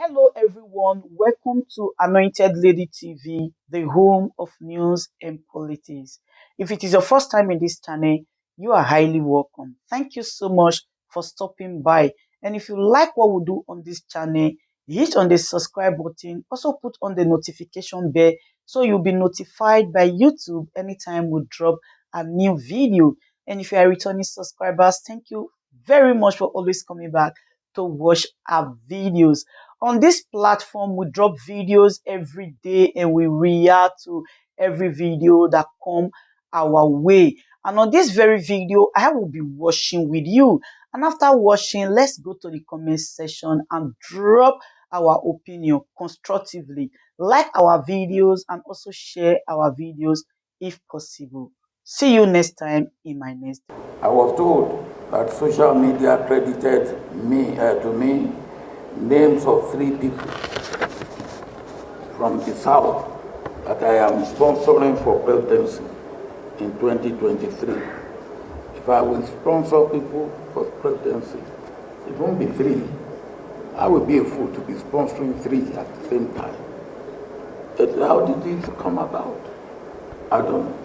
Hello, everyone. Welcome to Anointed Lady TV, the home of news and politics. If it is your first time in this channel, you are highly welcome. Thank you so much for stopping by. And if you like what we do on this channel, hit on the subscribe button. Also put on the notification bell so you'll be notified by YouTube anytime we drop a new video. And if you are returning subscribers, thank you very much for always coming back to watch our videos. On this platform, we drop videos every day and we react to every video that come our way. And on this very video, I will be watching with you. And after watching, let's go to the comment section and drop our opinion constructively. Like our videos and also share our videos if possible. See you next time in my next video. I was told that social media credited to me names of 3 people from the South that I am sponsoring for presidency in 2023. If I will sponsor people for presidency, it won't be 3. I would be a fool to be sponsoring 3 at the same time. But how did this come about? I don't know.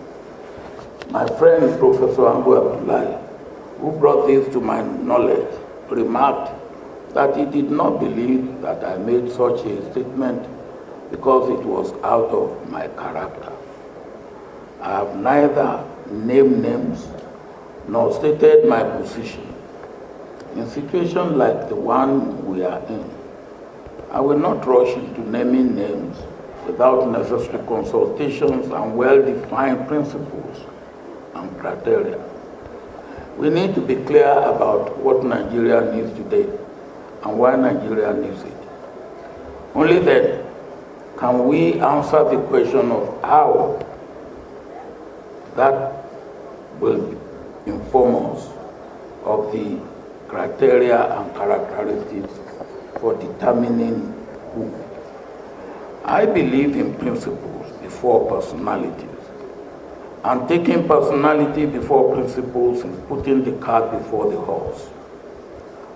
My friend Professor Angu Abdullahi, who brought this to my knowledge, remarked that he did not believe that I made such a statement because it was out of my character. I have neither named names nor stated my position. In situations like the one we are in, I will not rush into naming names without necessary consultations and well-defined principles and criteria. We need to be clear about what Nigeria needs today and why Nigeria needs it. Only then can we answer the question of how that will inform us of the criteria and characteristics for determining who. I believe in principles before personalities. And taking personality before principles is putting the cart before the horse.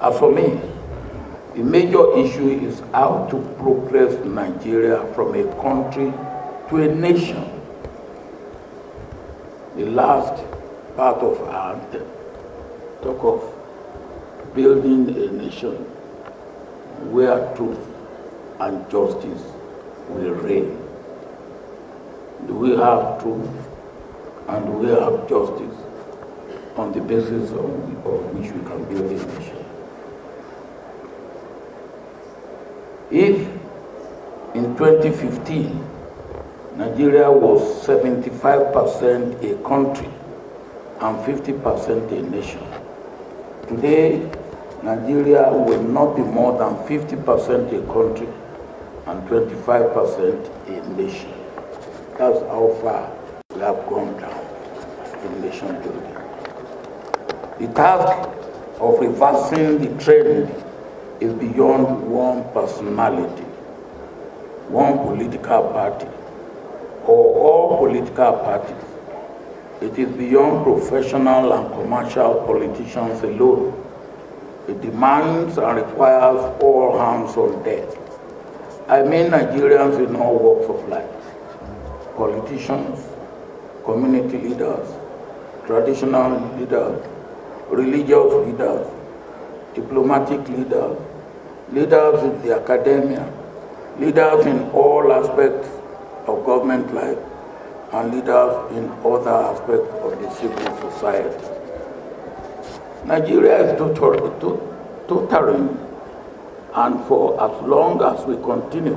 As for me, the major issue is how to progress Nigeria from a country to a nation. The last part of our anthem talk of building a nation where truth and justice will reign. Do we have truth and do we have justice on the basis of which we can build a nation? If in 2015 Nigeria was 75% a country and 50% a nation, today Nigeria will not be more than 50% a country and 25% a nation. That's how far we have gone down in nation building. The task of reversing the trend is beyond one personality, one political party, or all political parties. It is beyond professional and commercial politicians alone. It demands and requires all hands on deck. I mean Nigerians in all walks of life, politicians, community leaders, traditional leaders, religious leaders, diplomatic leaders, leaders in the academia, leaders in all aspects of government life, and leaders in other aspects of the civil society. Nigeria is tottering, and for as long as we continue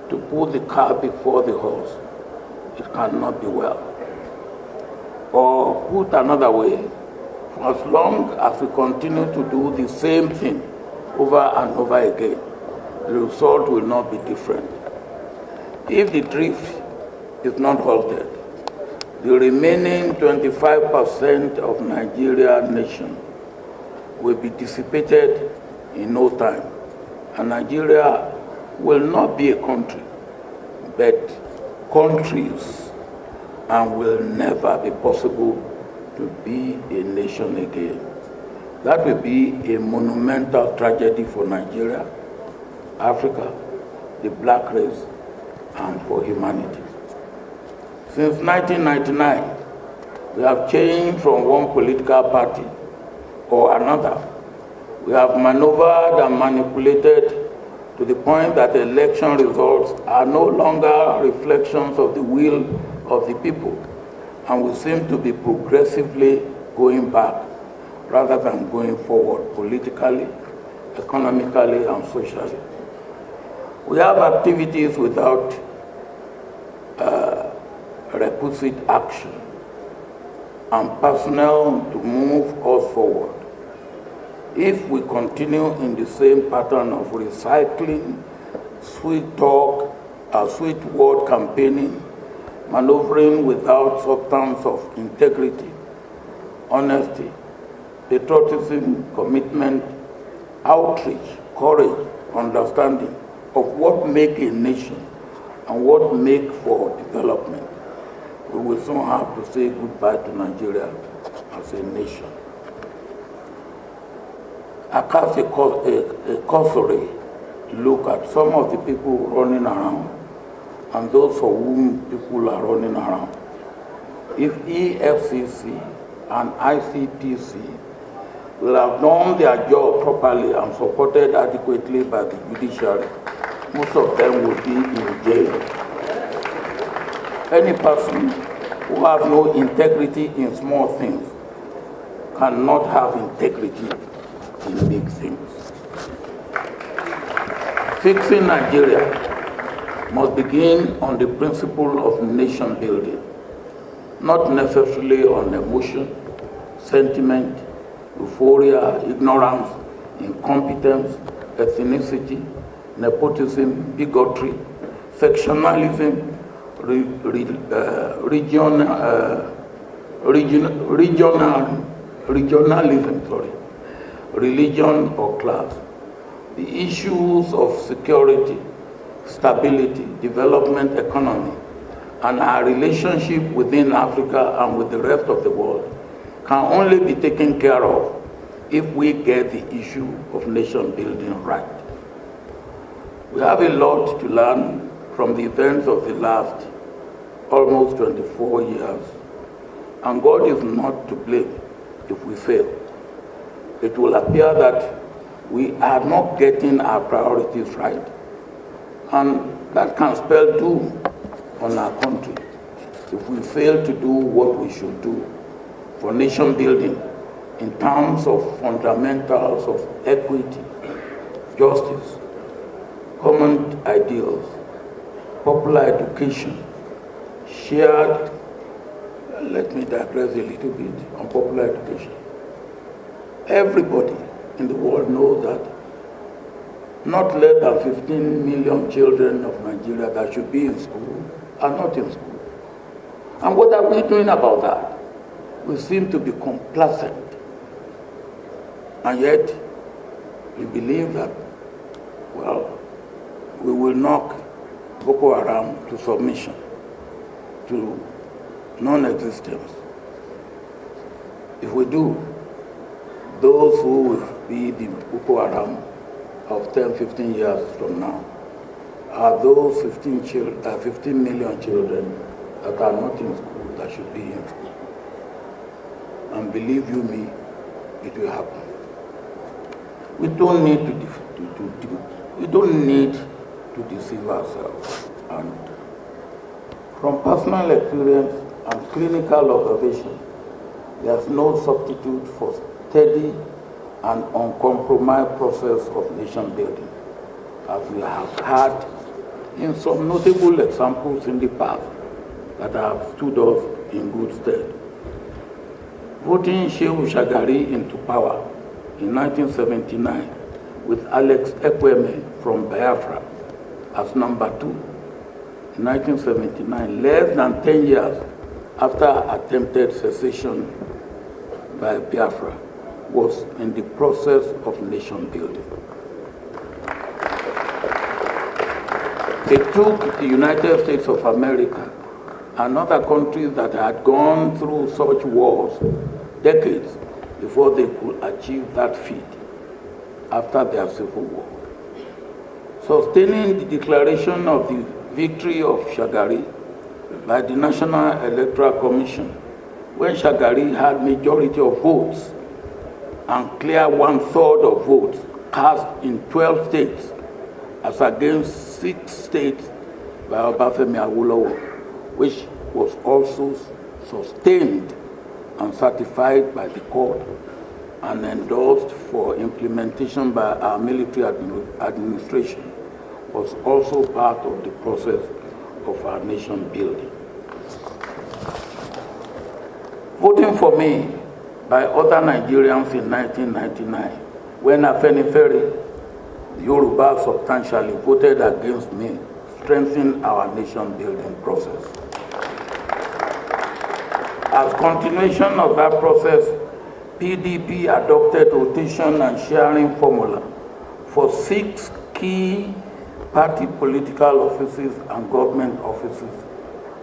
to put the cart before the horse, it cannot be well. Or put another way, for as long as we continue to do the same thing over and over again, the result will not be different. If the drift is not halted, the remaining 25% of Nigeria nation will be dissipated in no time, and Nigeria will not be a country, but countries, and will never be possible to be a nation again. That will be a monumental tragedy for Nigeria, Africa, the black race, and for humanity. Since 1999, we have changed from one political party or another. We have maneuvered and manipulated to the point that election results are no longer reflections of the will of the people, and we seem to be progressively going back rather than going forward politically, economically, and socially. We have activities without requisite action and personnel to move us forward. If we continue in the same pattern of recycling, sweet talk, sweet word campaigning, maneuvering without substance of integrity, honesty, patriotism, commitment, outreach, courage, understanding of what makes a nation and what makes for development, we will soon have to say goodbye to Nigeria as a nation. I cast a cursory look at some of the people running around and those for whom people are running around. If EFCC and ICPC will have done their job properly and supported adequately by the judiciary, most of them will be in jail. Any person who has no integrity in small things cannot have integrity in big things. Fixing Nigeria must begin on the principle of nation building, not necessarily on emotion, sentiment, euphoria, ignorance, incompetence, ethnicity, nepotism, bigotry, sectionalism, regionalism, religion or class. The issues of security, stability, development, economy, and our relationship within Africa and with the rest of the world can only be taken care of if we get the issue of nation building right. We have a lot to learn from the events of the last almost 24 years, and God is not to blame if we fail. It will appear that we are not getting our priorities right, and that can spell doom on our country if we fail to do what we should do for nation building in terms of fundamentals of equity, justice, common ideals, popular education, shared, let me digress a little bit on popular education. Everybody in the world knows that not less than 15 million children of Nigeria that should be in school are not in school. And what are we doing about that? We seem to be complacent. And yet, we believe that, well, we will knock Boko Haram to submission, to non-existence. If we do, those who will be the Boko Haram of 10, 15 years from now are those 15 million children that are not in school, that should be in school. And believe you me, it will happen. We don't need to deceive ourselves. And from personal experience and clinical observation, there's no substitute for steady and uncompromised process of nation building, as we have had in some notable examples in the past that have stood us in good stead. Voting Sèŕìøůšwy into power in 1979 with Alex Ekweme from Biafra as number 2 in 1979, less than 10 years after attempted secession by Biafra, was in the process of nation building. It took the United States of America and other countries that had gone through such wars decades before they could achieve that feat after their civil war. sustaining the declaration of the victory of Shagari by the National Electoral Commission, when Shagari had majority of votes and clear 1/3 of votes cast in 12 states, as against 6 states by Obafemi Awolowo, which was also sustained and certified by the court and endorsed for implementation by our military administration, was also part of the process of our nation building. Voting for me by other Nigerians in 1999, when Afenifere, the Yoruba substantially voted against me, strengthened our nation building process. As continuation of that process, PDP adopted rotation and sharing formula for 6 key party political offices and government offices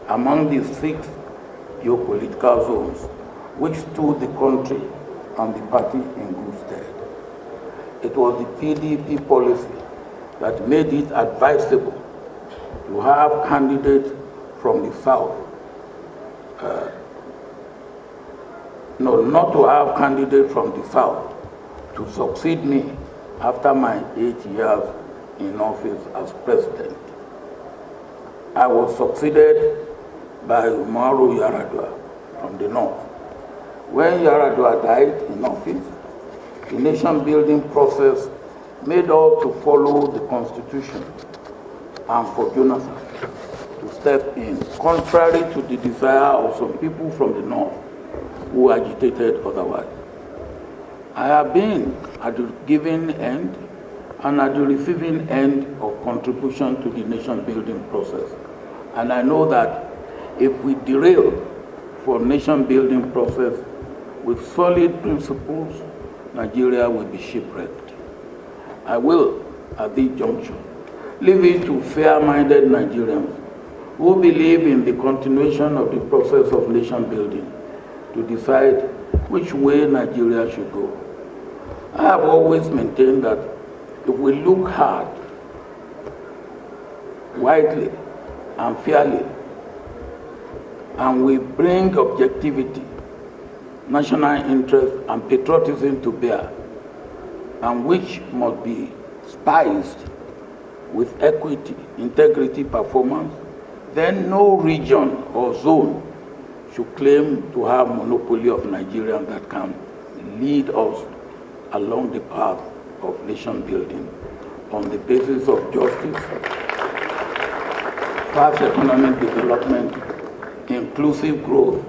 among the 6 geopolitical zones, which stood the country and the party in good stead. It was the PDP policy that made it advisable to have candidates from the South. Not to have candidates from the South to succeed me after my 8 years in office as president. I was succeeded by Umaru Yar'Adua from the North. When Yar'Adua died in office, the nation-building process made us to follow the Constitution and for Jonathan to step in, contrary to the desire of some people from the North who agitated otherwise. I have been at the giving end and at the receiving end of contribution to the nation-building process. And I know that if we derail for nation-building process with solid principles, Nigeria will be shipwrecked. I will, at this juncture, leave it to fair-minded Nigerians who believe in the continuation of the process of nation-building to decide which way Nigeria should go. I have always maintained that if we look hard, widely, and fairly, and we bring objectivity, national interest, and patriotism to bear, and which must be spiced with equity, integrity, performance, then no region or zone should claim to have monopoly of Nigerians that can lead us along the path of nation building on the basis of justice, fast economic development, inclusive growth,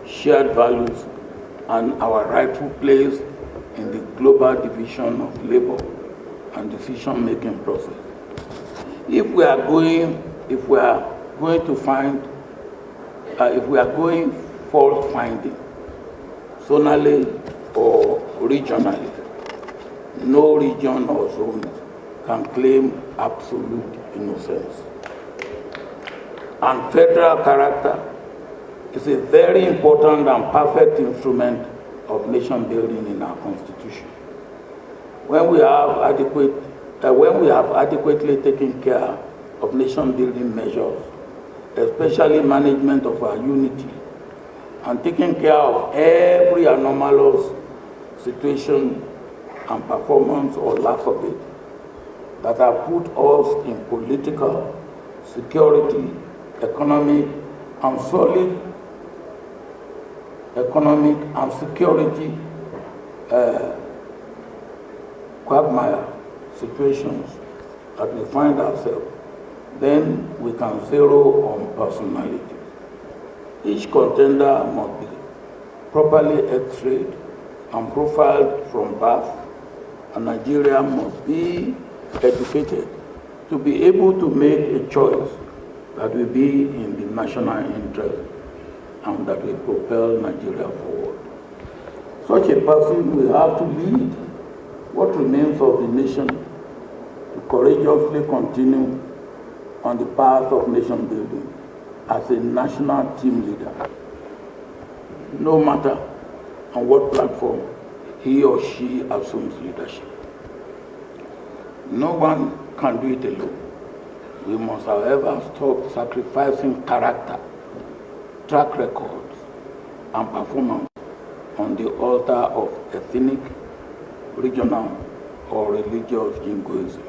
shared values, and our rightful place in the global division of labor and decision-making process. If we are going fault finding, zonally or regionally, no region or zone can claim absolute innocence. And federal character is a very important and perfect instrument of nation building in our constitution. When we have adequately taken care of nation building measures, especially management of our unity, and taking care of every anomalous situation and performance or lack of it that have put us in political, security, economic, and solid economic and security quagmire situations that we find ourselves, then we can zero on personality. Each contender must be properly x-rayed and profiled from birth, and Nigeria must be educated to be able to make a choice that will be in the national interest and that will propel Nigeria forward. Such a person will have to lead what remains of the nation to courageously continue on the path of nation building as a national team leader, no matter on what platform he or she assumes leadership. No one can do it alone. We must, however, stop sacrificing character, track records, and performance on the altar of ethnic, regional, or religious jingoism.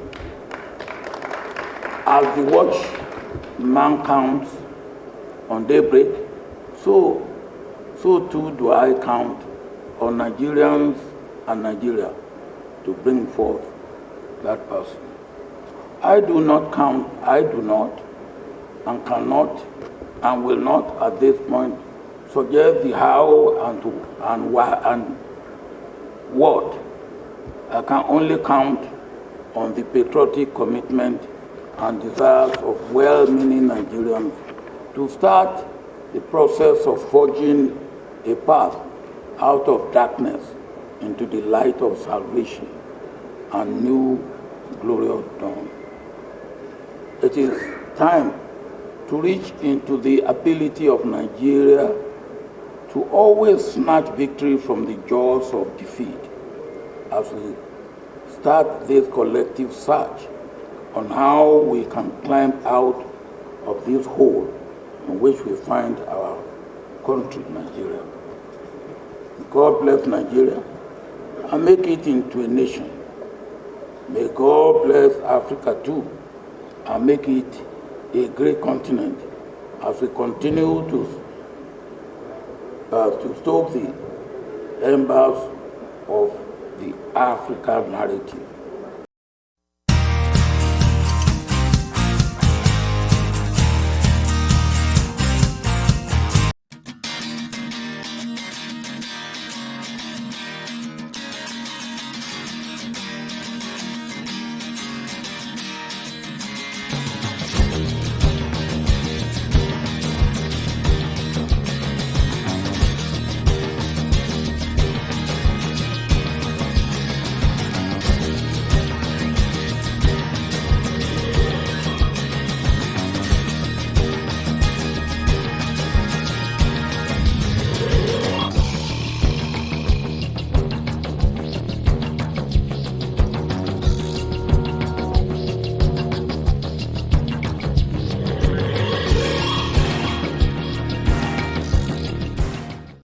As the watchman counts on daybreak, so too do I count on Nigerians and Nigeria to bring forth that person. I do not, and cannot, and will not at this point suggest the how and why and what. I can only count on the patriotic commitment and desires of well-meaning Nigerians to start the process of forging a path out of darkness into the light of salvation and new glorious dawn. It is time to reach into the ability of Nigeria to always snatch victory from the jaws of defeat as we start this collective search on how we can climb out of this hole in which we find our country, Nigeria. God bless Nigeria and make it into a nation. May God bless Africa too and make it a great continent as we continue to stoke the embers of the African narrative.